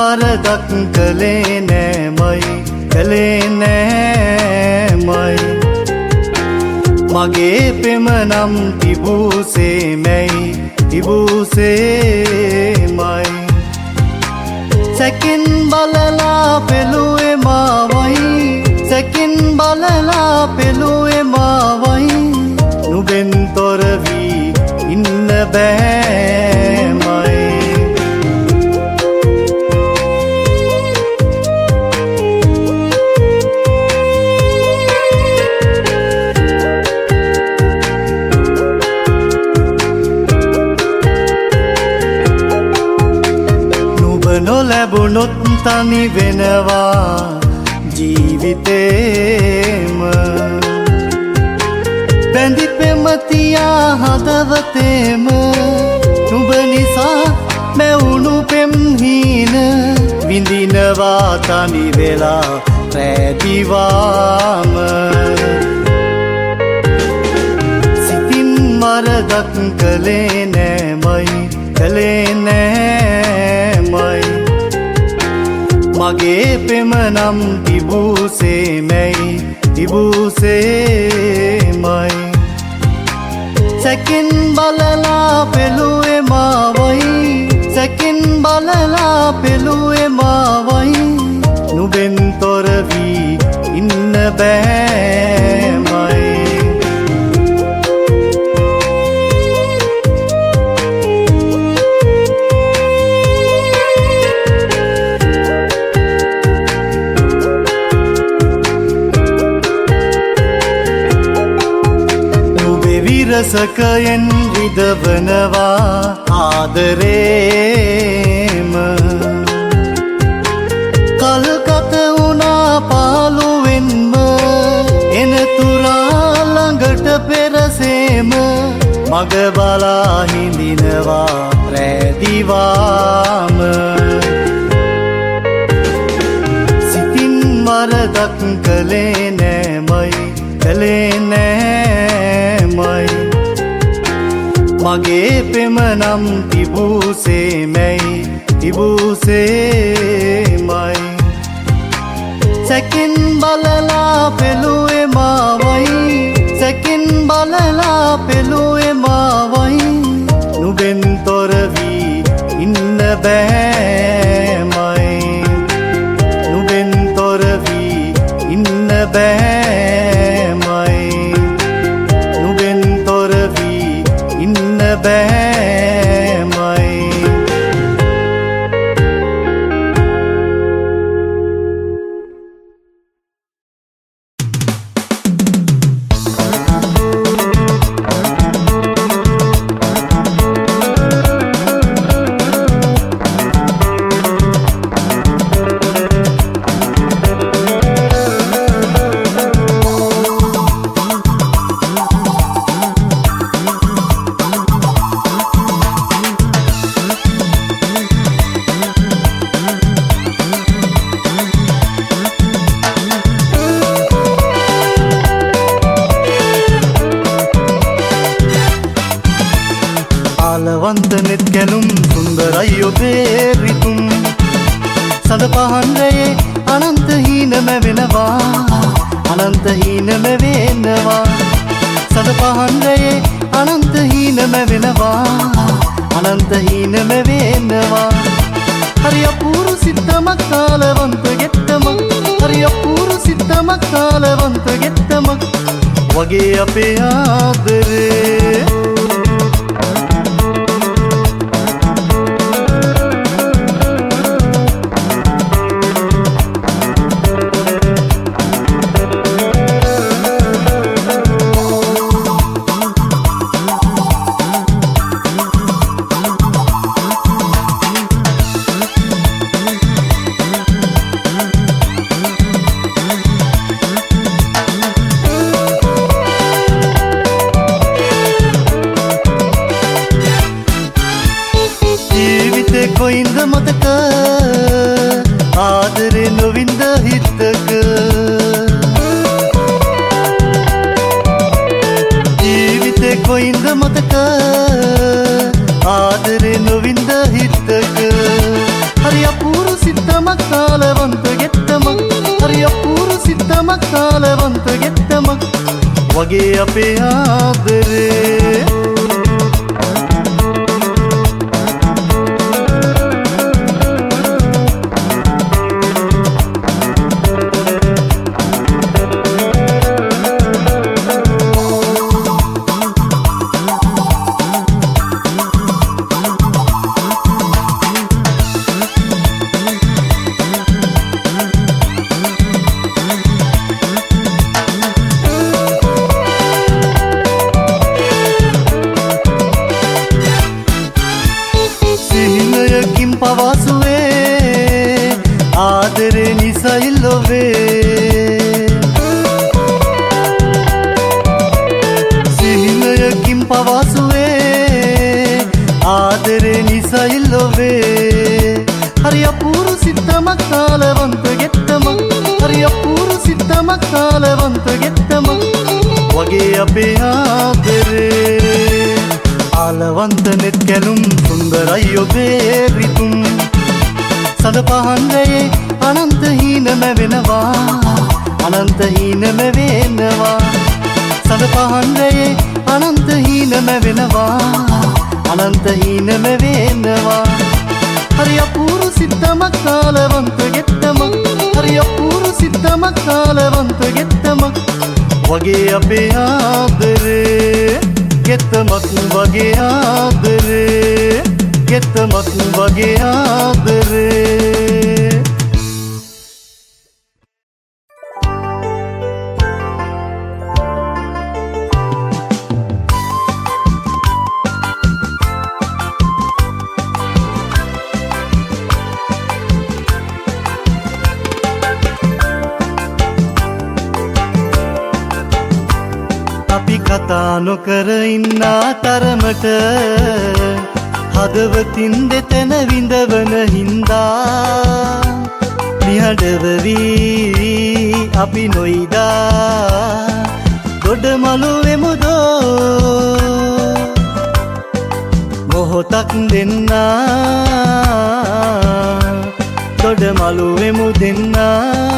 වරදක් කළේ නෑමයි කළේ නෑමයි මගේ පෙම නම් තිබූසේමයි තිබූසේමයි සැකින් බලලා පෙළුවේ මාවයි සැකින් බලලා පෙළුවේ මාවයි නුඹෙන් තොර වී ඉන්න බෑමයි නොලැබුණොත් තනි වෙනවා ජීවිතේම බැඳි පෙමතියා හදවතේම නුඹ නිසා මැවුණු පෙම් හීන විඳිනවා තනි වෙලා රැදිවාම සිතින් වරදක් කළේ නෑමයි කළේ නෑමයි මගේ පෙම නම් තිබූසේමයි තිබූසේමයි සැකින් බලලා පෙළුවේ මාවයි සැකින් බලලා පෙළුවේ මාවයි නුඹෙන් තොර වී ඉන්න බෑමයි රසකයෙන් විදවනවා ආදරේම කල්ගත වුණා පාළුවෙන්ම එනතුරා ළඟට පෙරසේම මග බලා හිඳිනවා රැදිවාම සිතින් වරදක් කළේ නෑමයි කළේ නෑමයි මගේ පෙම නම් තිබූසේමයි තිබූසේමයි සැකින් බලලා පෙළුවේ මාවයි සැකින් බලලා පෙළුවේ මාවයි නුඹෙන් තොර වී ඉන්න බෑමයි නුඹෙන් තොර වී ඉන්න බෑමයි නුඹෙන් තොර වී ඉන්න බෑමයි නෙත් කැලුම් සුන්දරයි ඔබේ රිතුම් සද පහන්රයේ අනන්ත හීනම වෙනවා අනන්ත හීනම වෙනවා සද පහන්රයේ අනන්ත හීනම වෙනවා අනන්ත හීනම වෙනවා හරි අපූරු සිත්තමක් කාලවන්ත ගෙත්තමක් හරි අපූරු සිත්තමක් කාලවන්ත ගෙත්තමක් වගේ අපේ ආදරේ කොයින්ද මතක ආදරේ නොවින්ද හිතක ජීවිතේ කොයින්ද මතක ආදරේ නොවින්ද හිතක හරි අපූරු සිත සිත්තමක් කාලවන්ත ගෙත්තමක් හරි අපූරු සිත්තමක් කාලවන්ත ගෙත්තමක් වගේ අපේ ආදරේ පවසුවේ ආදරේ නිසයි ලොවේ සිහිනයකින් පවසුවේ ආදරේ නිසයි ලොවේ හරි අපූරු සිත්තමක් කාලවන්ත ගෙත්තමක් හරි අපූරු සිත්තමක් කාලවන්ත ගෙත්තමක් වගේ අපේ ආදරේ ආලවන්ත නෙත් කැලුම් සුන්දරයි ඔබේ රිතුම් සද පහන්රයේ අනන්ත හීනම වෙනවා අනන්ත හීනම වෙනවා සද පහන්රයේ අනන්ත හීනම වෙනවා අනන්ත හීනම වෙනවා හරි අපූරු සිත්තමක් කාලවන්ත ගෙත්තමක් හරි අපූරු සිත්තමක් කාලවන්ත ගෙත්තමක් වගේ අපේ ආදරේ ගෙත්තමක් වගේ ආදරේ ගෙත්තමක් වගේ ආදරේ අපි කතා නොකර ඉන්නා තරමට හදවතින් දෙතැන විඳවන හින්දා නිහඬව වී අපි නොයිදා දොඩමළු වෙමුදෝ මොහොතක් දෙන්නා දොඩමළු වෙමු දෙන්නා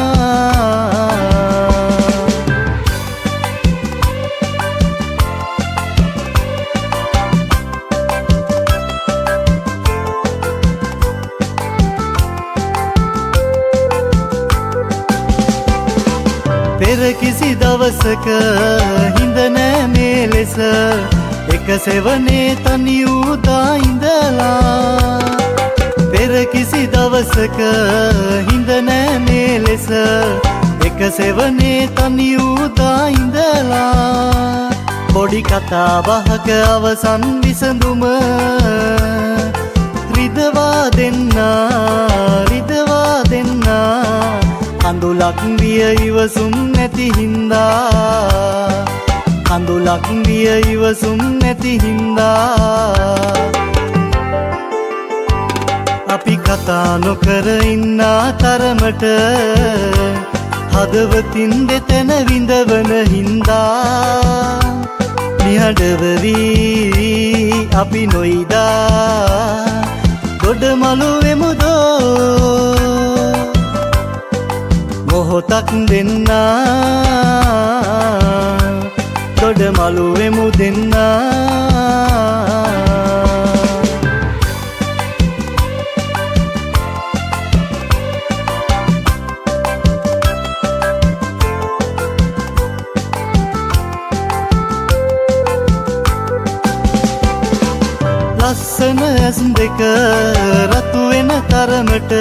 පෙර කිසි දවසක හිඳ නෑ මේ ලෙස එක සෙවනේ තනි උදා ඉඳලා පෙර කිසි දවසක හිඳ නෑ මේ ලෙස එක සෙවනේ තනි උදා ඉඳලා පොඩි කතා බහක අවසන් විසඳුම රිදවා දෙන්නා කඳුලක් විය ඉවසුම් නැති හින්දා කඳුලක් විය ඉවසුම් නැති හින්දා අපි කතා නොකර ඉන්නා තරමට හදවතින් දෙතැන විඳවන හින්දා නිහඬව වී අපි නොයිදා දොඩමළු වෙමුදෝ මොහොතක් දෙන්නා දොඩමළු වෙමු දෙන්නා ලස්සන ඇස් දෙක රතු වෙන තරමට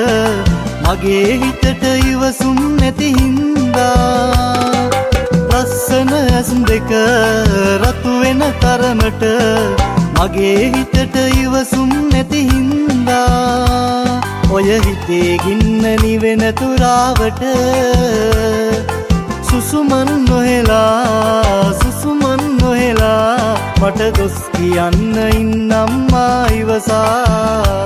මගේ හිතට ඉවසුම් නැති හින්දා ලස්සන ඇස් දෙක රතු වෙන තරමට මගේ හිතට ඉවසුම් නැති හින්දා ඔය හිතේ ගින්න නිවෙන තුරාවට සුසුමන් නොහෙලා මට දොස් කියන්න ඉන්නම්මා ඉවසා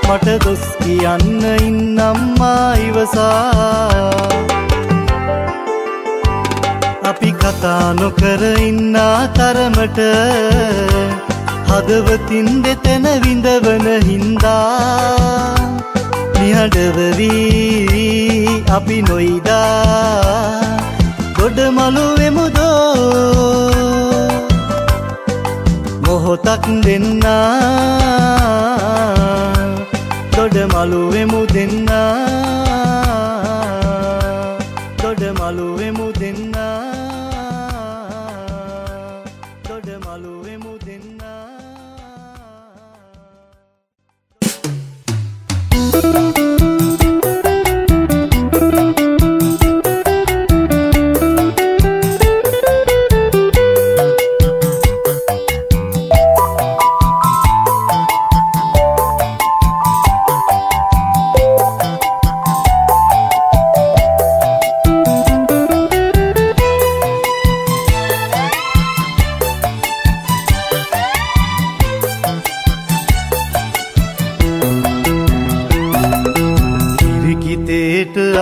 මට දොස් කියන්න ඉන්නම්මා ඉවසා අපි කතා නොකර ඉන්නා තරමට හදවතින් දෙතැන විඳවන හින්දා නිහඬවවි අපි නොයිදා ගොඩමලු වෙමුදෝ මොහොතක් දෙන්නා ගොඩමලු වෙමු දෙන්නා ගොඩමලු වෙමු දෙන්නා ගොඩමලු වෙමු දෙන්නා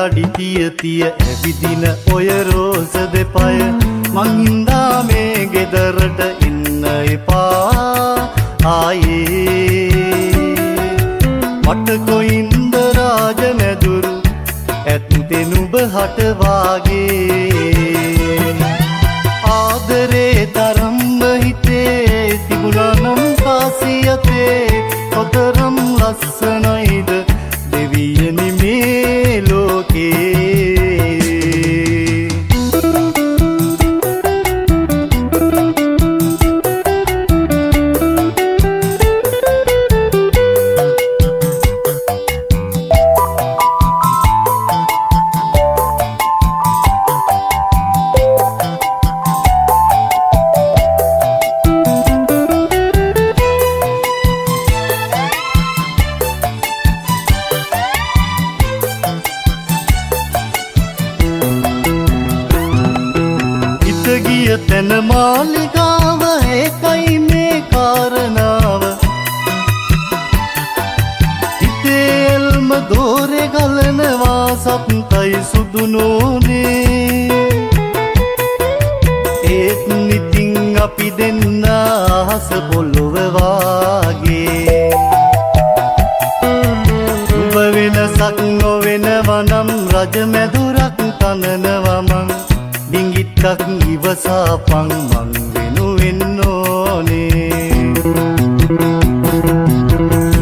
අඩිතිය තිය ඇවිදින ඔය රෝස දෙපය මං හින්දා මේ ගෙදරට එන්න එපා ආයේ මට කොයින්ද රාජ මැදුරු ඇත්තේ නුඹ හට වාගේ ආදරේ තරම්ම හිතේ තිබුණා නම් කාසියතේ කොතරම් ලස්සනයිද දෙවියනි මේ ලෝකේ ගිය තැන මාලිගාව ඒකයි මේ කාරණාව හිතේ එල්ම දෝරේ ගලනවා සත්තයි සුදු නෝනේ ඒත් නිතින් අපි දෙන්න අහස පොළොව වාගේ උඹ වෙනසක් නොවෙනවා නම් රජ මැදුරක් තනනවා මං ඩිංගිත්තක් ඉවසාපන් මං වෙනුවෙන්න ඕනේ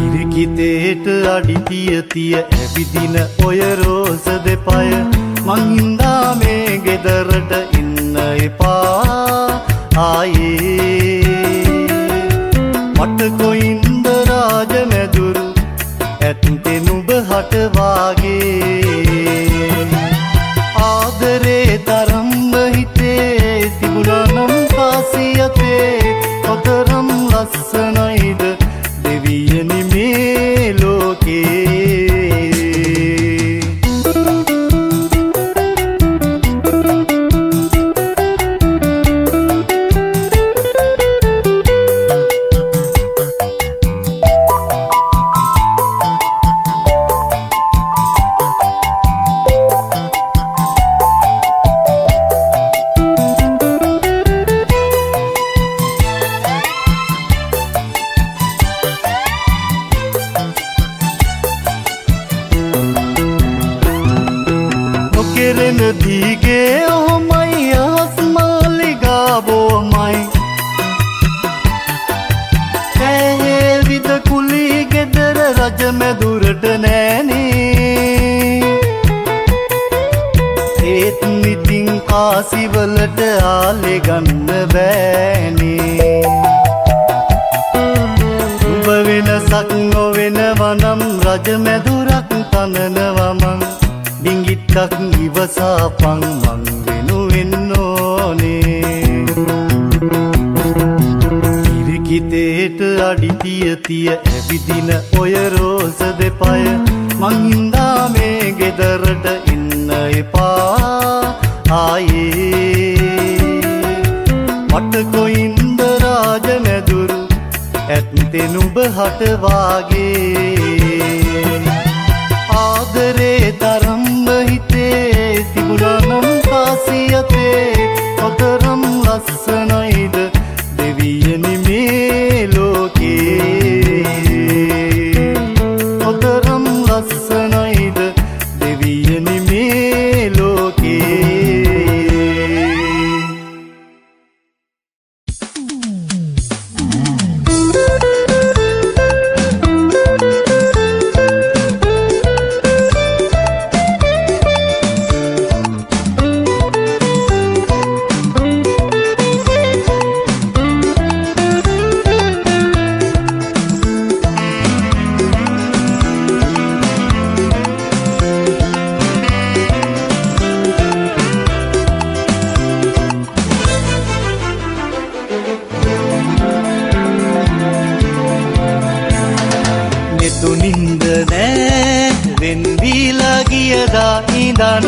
ඉරිකිතේට අඩිතිය තිය ඇවිදින ඔය රෝස දෙපය මං හින්දා මේ ගෙදරට එන්න එපා ආයේ මට කොයින්ද රාජ මැදුරු ඇත්තේ නුඹ හට වාගේ ආදරේ තරම්ම හිතේ තිබුණා නම් කාසියතේ කොතරම් ලස්සනයිද දෙවියනි මේ ලෝකේ කෙරෙන දීගේ ඔහොමයි අහස් මාලිගාවෝමයි ඇහේ විද කුලී ගෙදර රජ මැදුරට නෑනේ ඒත් නිතින් කාසිවලට ආලේ ගන්න බෑනේ උඹ වෙනසක් නොවෙනවා නම් රජ මැදුරක් තනනවා මං ඩිංගිත්තක් ඉවසාපන් මං වෙනුවෙන්න ඕනේ ඉරිකිතේට අඩිතිය තිය ඇවිදින ඔය රෝස දෙපය මං හින්දා මේ ගෙදරට එන්න එපා ආයේ මට කොයින්ද රාජ මැදුරු ඇත්තේ නුඹ හට වාගේ ආදරේ තරම්ම හිතේ තිබුණා නම් කාසියතේ කොතරම් ලස්සනයිද දෙවියනි මේ ලෝකේ කොතරම් ලස්සනයි වීලා ගියදා ඉඳන්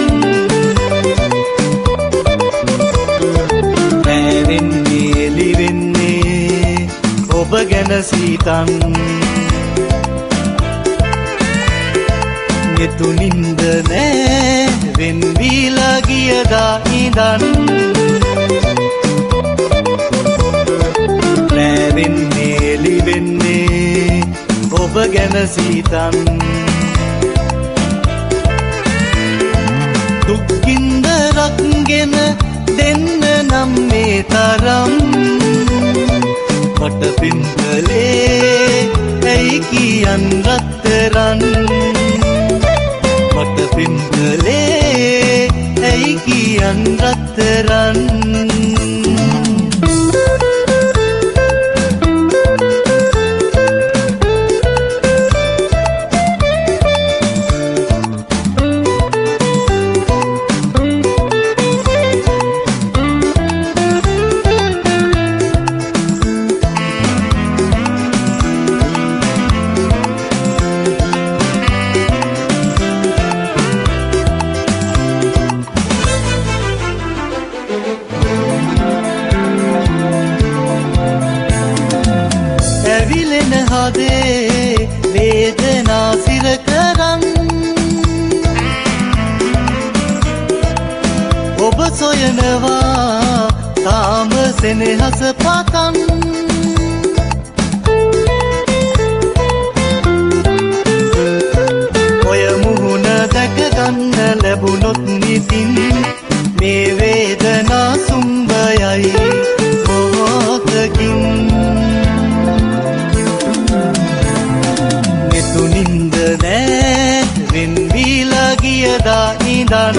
නැවෙන්නේ එලි වෙන්නේ ඔබ ගැන සීතන් ගෙතුනින්ද නෑ වෙන් වීලා ගියදා ඉඳන් නැවෙන්නේ එලි වෙන්නේ ඔබ ගැන සීතන් දුක්ගින්දරක්ගෙන දෙන්න නම් මේ තරම් මට පින්කලේ ඇයි කියන් රත්තරන් මට පින්කලේ ඇයි කියන් රත්තරන් ඇවිලෙන හදේ වේදනා සිර කරන් ඔබ සොයනවා තාම සෙනෙහස පතන් ඔය මුහුණ දැක ගන්න ලැබුණොත් නිතින් මේ වේදනා සුම්බයයි මොහොතකින් තුනින්ද නෑ වෙන් වීලා ගියදා ඉඳන්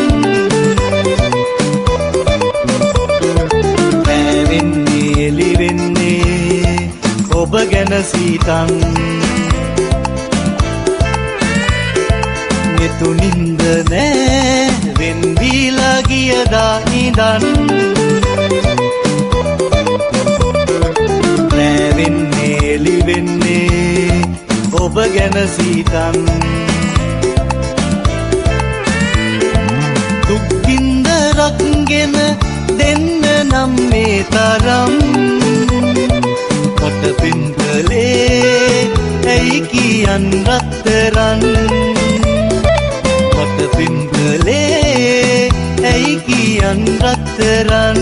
නැවෙන්නේ එලි වෙන්නේ ඔබ ගැන සීතන් ගෙතුනින්ද නෑ වෙන් වීලා ගියදා ඉඳන් නැවෙන්නේ එලි වෙන්නේ ඔබ ගැන සීතන් දුක්ගින්දරක්ගෙන දෙන්න නම් මේ තරම් මට පින්කලේ ඇයි කියන් රත්තරන් මට පින්කලේ ඇයි කියන් රත්තරන්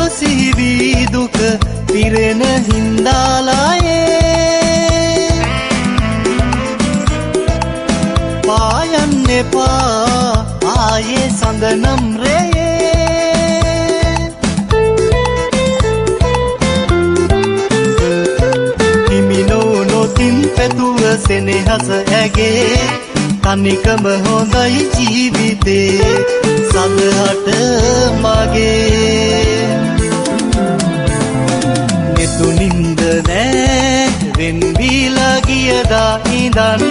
සිහිවී දුක පිරෙන හින්දාලායේ පායන්න එපා ආයේ සඳනම් රේ හිමිනෝ නොතින් පැතුව සෙනෙහස ඇගේ තනිකම හොඳයි ජීවිතේ සඳහට මගේ තුනින්ද නෑ වෙන් වීලා ගියදා ඉඳන්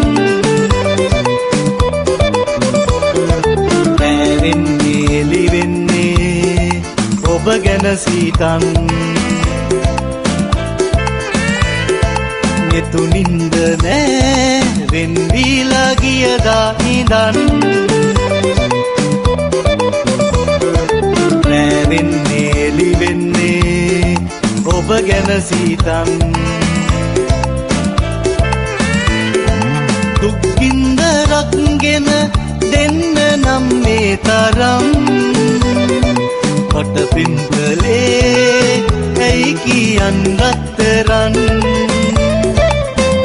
නැවෙන්නේ එලි වෙන්නේ ඔබ ගැන සීතන් ගෙතුනින්ද නෑ වෙන් වීලා ගියදා ඉඳන් නැවෙන්නේ එලි වෙන්නේ ඔබ ගැන සීතන් දුක්ගින්දරක්ගෙන දෙන්න නම් මේ තරම් මට පින්කලේ ඇයි කියන් රත්තරන්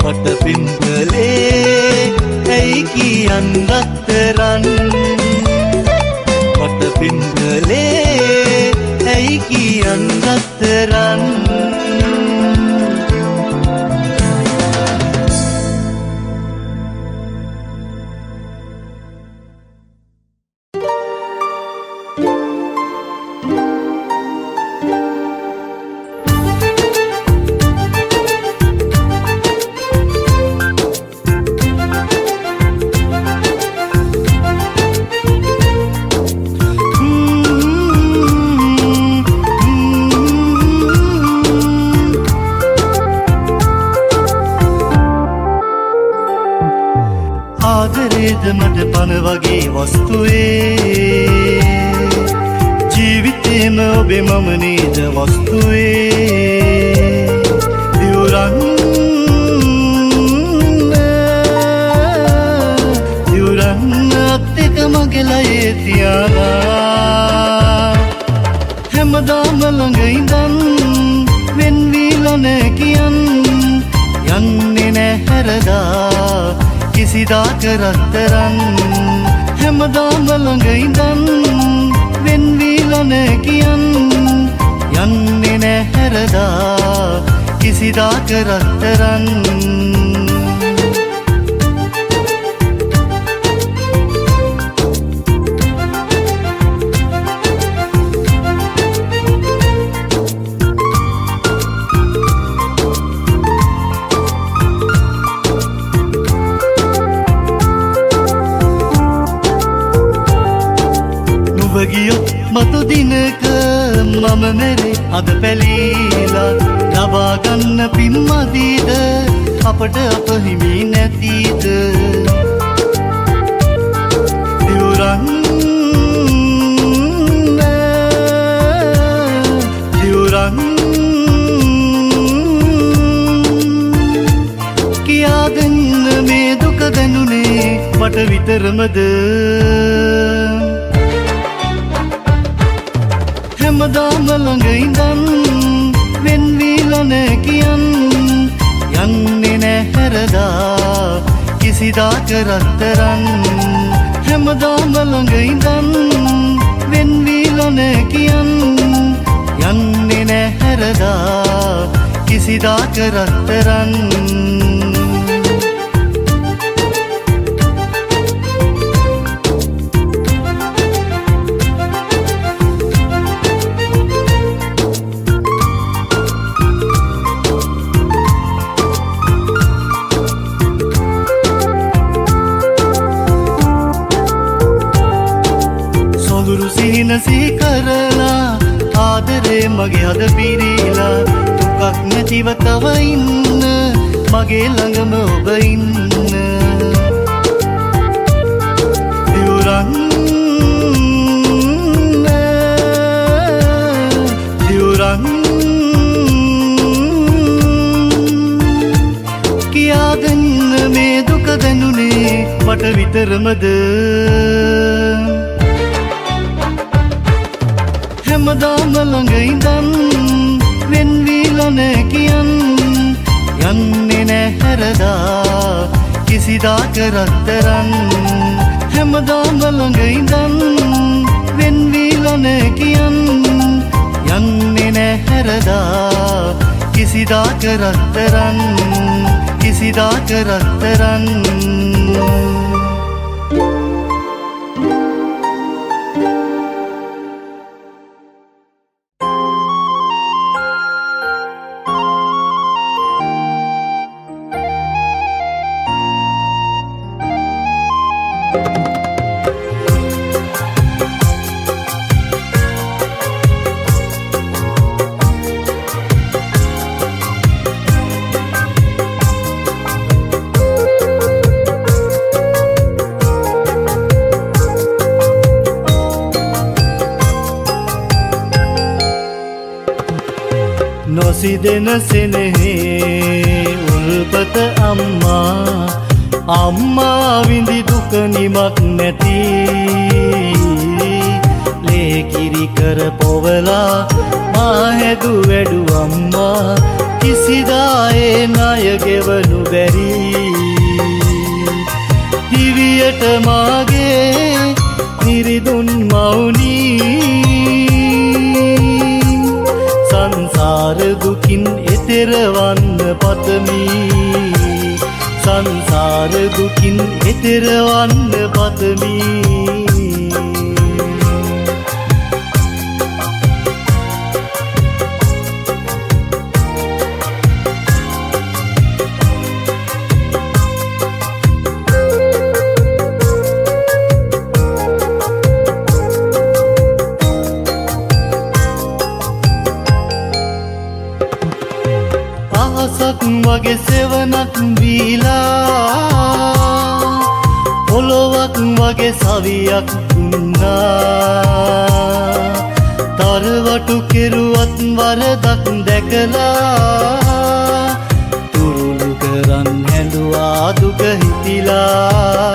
මට පින්කලේ ඇයි කියන් රත්තරන් මට පින්කලේ ඇයි කියන් රත්තරන් ආදරේද මට පන වගේ වස්තුවේ ජීවිතේම ඔබේ මම නේද වස්තුවේ දිවුරන්න අත් එක මගේ ලයේ තියාලා හැමදාම ළඟ ඉඳන් වෙන් වීලා නෑ කියන් යන්නේ නෑ හැරදා කිසිදාක රත්තරන් හැමදාම ළඟ ඉඳන් වෙන් වීලා නෑ කියන් යන්නේ නෑ හැරදා කිසිදාක රත්තරන් ගියොත් මතු දිනක මම මෙරේ අද පැලීලා ලබා ගන්න පින්මදීද අපට අප හිමි නැතිද දිවුරන්න කියා දෙන්න මේ දුක දැනුනේ මට විතරමද හැමදාම ළඟ ඉඳන් වෙන් වීලා නෑ කියන් යන්නේ නෑ හැරදා කිසිදාක රත්තරන් හැමදාම ළඟ ඉඳන් වෙන් වීලා නෑ කියන් යන්නේ නෑ හැරදා කිසිදාක රත්තරන් සිහිනසී කරලා ආදරේ මගේ හද පිරීලා දුකක් නැතිව තව ඉන්න මගේ ළඟම ඔබ ඉන්න දිවුරන්න කියා දෙන්න මේ දුක දැනුනේ මට විතරමද හැමදාම ළඟ ඉඳන් වෙන් වීලා නෑ කියන් යන්නේ නෑ හැරදා කිසිදාක රත්තරන් හැමදාම ළඟ ඉඳන් වෙන් වීලා නෑ කියන් යන්නේ නෑ හැරදා කිසිදාක රත්තරන් කිසිදාක රත්තරන් නොසිදෙන සෙනෙහේ උල්පත අම්මා විඳි දුක නිමක් නැති ලේකිරි කර පොවලා මා හැදු වැඩු අම්මා කිසිදායේ ණය ගෙවනු බැරි දිවියට මාගේ නිරිදුන් මවුනි සංසාර දුකින් එතරවන්න පතමි සංසාර දුකින් එතරවන්න පතමි අහසක් වගේ සෙවනක් දීලා කවියක් දුන්නා තරවටු කෙරුවත් වරදක් දැකලා තුරුළු කරන් හැඳුවා දුක හිතිලා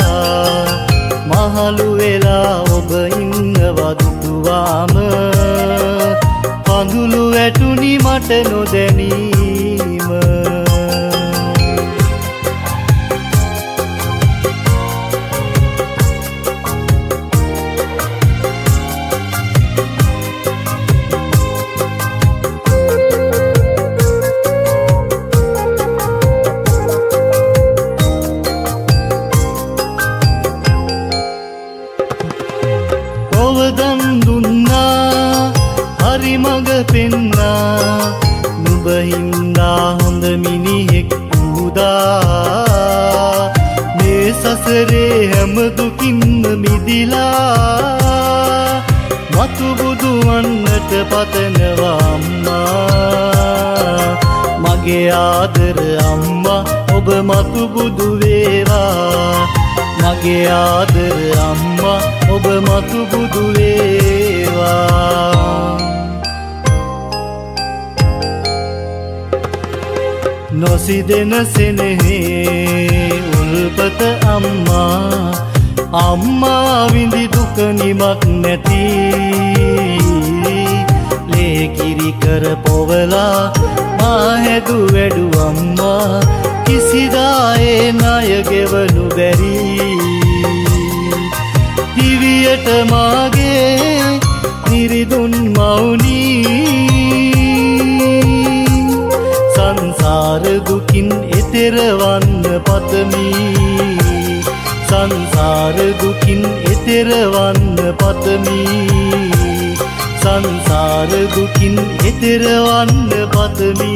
මහලු වෙලා ඔබ ඉන්නවා දුටුවාම කඳුළු වැටුනි මට නොදැනීම ඔවදන් දුන්නා හරි මඟ පෙන්නා නුඹ හින්දා හොඳ මිනිහෙක් වූදා මේ සසරේ හැම දුකින්ම මිදිලා මතු බුදු වන්නට පතනවා අම්මා මගේ ආදර අම්මා ඔබ මතු බුදු වේවා මගේ ආදර අම්මා ඔබ මතු බුදු වේවා නොසිදෙන සෙනෙහේ උල්පත අම්මා අම්මා විඳි දුක නිමක් නැති ලේකිරි කර පොවලා මා හැදු වැඩු අම්මා කිසිදායේ ණය ගෙවනු බැරි දිවියට මාගේ නිරිදුන් මවුනි සංසාර දුකින් එතෙරවන්න පතමි සංසාර දුකින් එතෙරවන්න පතමි සංසාර දුකින් එතෙරවන්න පතමි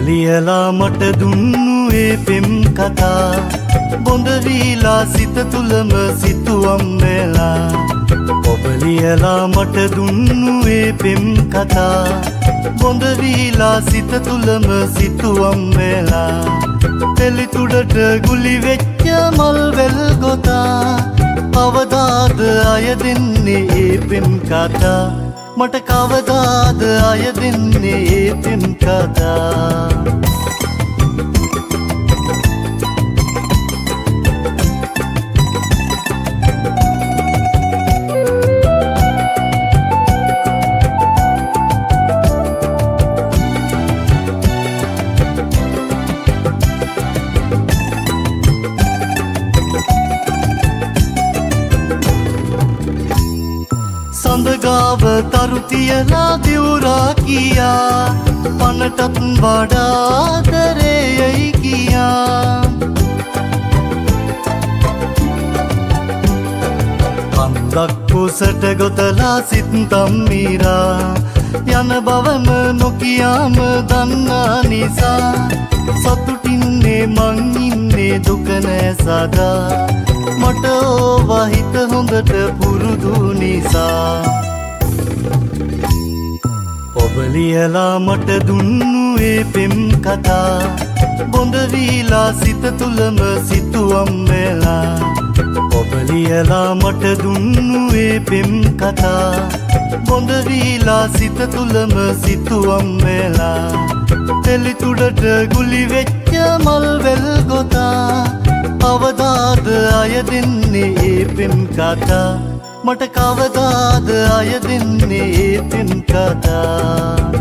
ලියලා මට දුන්නු ඒ පෙම් කතා බොඳ වීලා සිත තුලම සිතුවම් වෙලා ඔබ ලියලා මට දුන්නු ඒ පෙම් කතා බොඳ වීලා සිත තුලම සිතුවම් වෙලා තෙලි තුඩට ගුලි වෙච්ච මල් වෙල් ගොතා කවදාද අය දෙන්නේ ඒ පෙම් කතා මට කවදාද අය දෙන්නේ ඒ පෙම් කතා සඳගාව තරු තියලා දිවුරා කියා පනටත් වඩාතරයයි කියා කන්දක් කුසට ගොතලා සිත්තම් මීරා යන බවම නොකියාම දන්නා නිසා සතුටින්නේ මං ඉන්නේ දුක නෑ සදා මට ඕවා හිත හොඳට පුරුදු නිසා ඔබ ලියලා මට දුන්නු ඒ පෙම් කතා බොඳ වීලා සිත තුලම සිතුවම් වෙලා ඔබ ලියලා මට දුන්නු ඒ පෙම් කතා බොඳ වීලා සිත තුලම සිතුවම් වෙලා තෙලි තුඩට ගුලි වෙච්ච මල් වෙල් ගොතා කවදාද අය දෙන්නේ ඒ පෙම් කතා මට කවදාද අය දෙන්නේ ඒ පෙම් කතා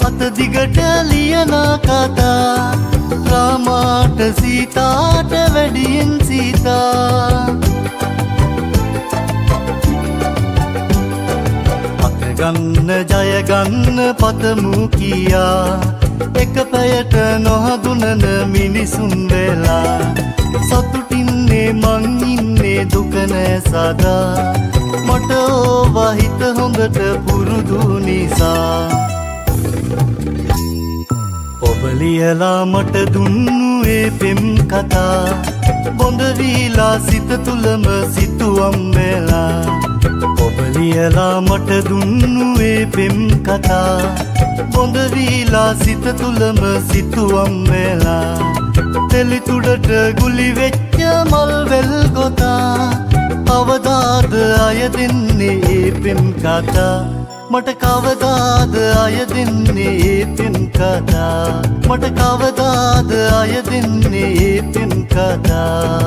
අත දිගට ලියන කතා රාමාට සීතාට වැඩියෙන් සීතා ගන්න ජය ගන්න පතමු කියා එක පැයට නොහඳුනන මිනිසුන් වෙලා සතුටින්නේ මං ඉන්නේ දුක නෑ සදා මට ඕවා හිත හොඳට පුරුදු නිසා ඔබ ලියලා මට දුන්නු ඒ පෙම් කතා බොඳ වීලා සිත තුලම සිතුවම් වෙලා ඔබ ලියලා මට දුන්නු ඒ පෙම් කතා බොඳ වීලා සිත තුලම සිතුවම් වෙලා තෙලිතුඩට ගුලි වෙච්ච මල් වෙල් ගොතා කවදාද අය දෙන්නේ ඒ පෙම් කතා මට කවදාද අය දෙන්නේ ඒ පෙම් කතා මට කවදාද අය දෙන්නේ ඒ පෙම් කතා